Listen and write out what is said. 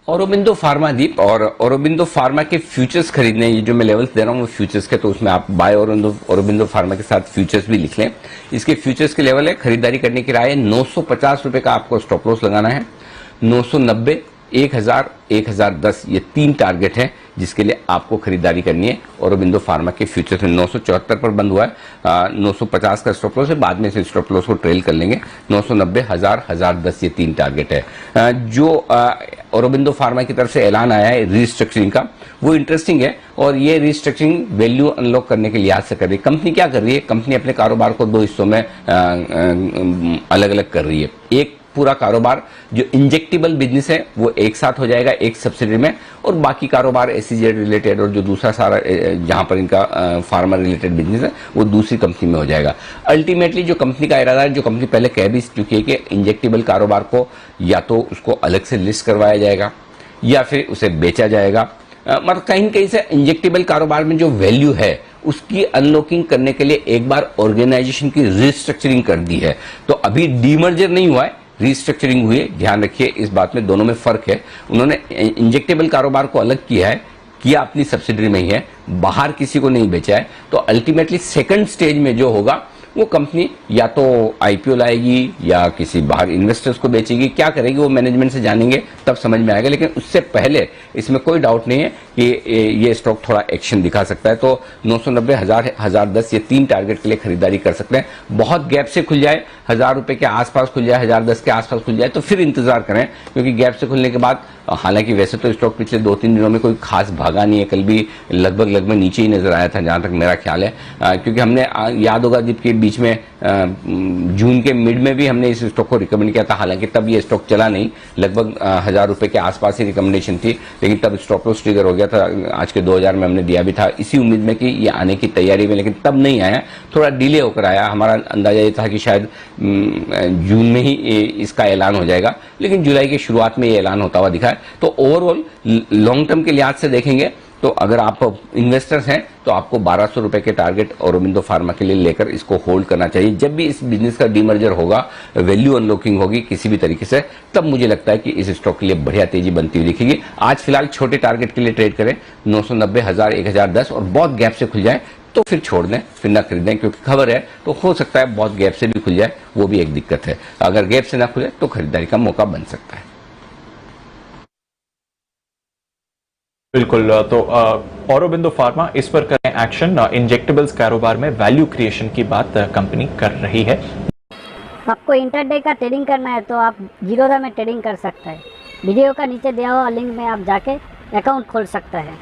Aurobindo pharma दीप और Aurobindo pharma के futures खरीदने, ये जो मैं लेवल्स दे रहा हूँ वो फ्यूचर्स के, तो उसमें आप बाय औरोबिंदो फार्मा के साथ फ्यूचर्स भी लिख लें। इसके फ्यूचर्स के लेवल है, खरीदारी करने की राय है 950 रुपए का आपको स्टॉप लॉस लगाना है। 990, 1000, 1010 ये 3 टारगेट हैं जिसके लिए आपको खरीदारी करनी है। औरोबिंदो फार्मा के फ्यूचर्स में 974 पर बंद हुआ है, 950 का स्टॉप लॉस है, बाद में से स्टॉप लॉस को ट्रेल कर लेंगे। 990, 1000, 1010 ये 3 टारगेट है। जो औरोबिंदो फार्मा की तरफ से ऐलान आया है रीस्ट्रक्चरिंग का, वो इंटरेस्टिंग है और ये रीस्ट्रक्चरिंग वैल्यू अनलॉक करने के लिहाज से कर रही है। कंपनी क्या कर रही है, कंपनी अपने कारोबार को 2 हिस्सों में अलग अलग कर रही है। एक पूरा कारोबार जो इंजेक्टेबल बिजनेस है वो एक साथ हो जाएगा एक सब्सिडरी में, और बाकी कारोबार एसईजेड रिलेटेड और जो दूसरा सारा जहां पर इनका फार्मा रिलेटेड बिजनेस है वो दूसरी कंपनी में हो जाएगा। अल्टीमेटली जो कंपनी का इरादा है, जो कंपनी पहले कह भी चुकी है कि इंजेक्टेबल कारोबार को या तो उसको अलग से लिस्ट करवाया जाएगा या फिर उसे बेचा जाएगा। मतलब कहीं कहीं से इंजेक्टेबल कारोबार में जो वैल्यू है उसकी अनलॉकिंग करने के लिए एक बार ऑर्गेनाइजेशन की रिस्ट्रक्चरिंग कर दी है। तो अभी डीमर्जर नहीं हुआ है, रिस्ट्रक्चरिंग हुई है। ध्यान रखिए इस बात में, दोनों में फर्क है। उन्होंने इंजेक्टेबल कारोबार को अलग किया है, किया अपनी सब्सिडरी में ही है, बाहर किसी को नहीं बेचा है। तो अल्टीमेटली सेकंड स्टेज में जो होगा वो कंपनी या तो आईपीओ लाएगी या किसी बाहर इन्वेस्टर्स को बेचेगी, क्या करेगी वो मैनेजमेंट से जानेंगे तब समझ में आएगा। लेकिन उससे पहले इसमें कोई डाउट नहीं है कि ये स्टॉक थोड़ा एक्शन दिखा सकता है। तो 990, 1000, 1010 ये 3 टारगेट के लिए खरीदारी कर सकते हैं। बहुत गैप से खुल जाए, 1000 रुपए के आसपास खुल जाए, 1010 के आसपास खुल जाए तो फिर इंतजार करें, क्योंकि गैप से खुलने के बाद, हालांकि वैसे तो स्टॉक पिछले 2-3 दिनों में कोई खास भागा नहीं है, कल भी लगभग नीचे ही नजर आया था जहां तक मेरा ख्याल है। क्योंकि हमने याद होगा दीप के बीच में जून के मिड में भी हमने इस स्टॉक को रिकमेंड किया था, हालांकि तब ये स्टॉक चला नहीं, लगभग 1000 रुपए के आसपास ही रिकमेंडेशन थी, लेकिन तब स्टॉप लॉस ट्रिगर हो गया था। आज के 2000 में हमने दिया भी था इसी उम्मीद में कि ये आने की तैयारी में, लेकिन तब नहीं आया, थोड़ा डिले होकर आया। हमारा अंदाजा ये था कि शायद जून में ही इसका ऐलान हो जाएगा, लेकिन जुलाई की शुरुआत में ये ऐलान होता हुआ दिखा है। तो ओवरऑल लॉन्ग टर्म के लिहाज से देखेंगे तो अगर आप इन्वेस्टर्स हैं तो आपको 1200 रुपए के टारगेट औरोबिंदो फार्मा के लिए लेकर इसको होल्ड करना चाहिए। जब भी इस बिजनेस का डीमर्जर होगा, वैल्यू अनलॉकिंग होगी किसी भी तरीके से, तब मुझे लगता है कि इस स्टॉक के लिए बढ़िया तेजी बनती हुई दिखेगी। आज फिलहाल छोटे टारगेट के लिए ट्रेड करें, 990, 1000, 1010, और बहुत गैप से खुल जाए तो फिर छोड़ दें, फिर ना खरीदें, क्योंकि खबर है तो हो सकता है बहुत गैप से भी खुल जाए, वो भी एक दिक्कत है। अगर गैप से ना खुले तो खरीदारी का मौका बन सकता है। बिल्कुल, तो औरोबिंदो फार्मा इस पर करें एक्शन। इंजेक्टेबल्स कारोबार में वैल्यू क्रिएशन की बात कंपनी कर रही है। आपको इंटरडे का ट्रेडिंग करना है तो आप जीरोधा में ट्रेडिंग कर सकते हैं। वीडियो का नीचे दिया हुआ लिंक में आप जाके अकाउंट खोल सकते हैं।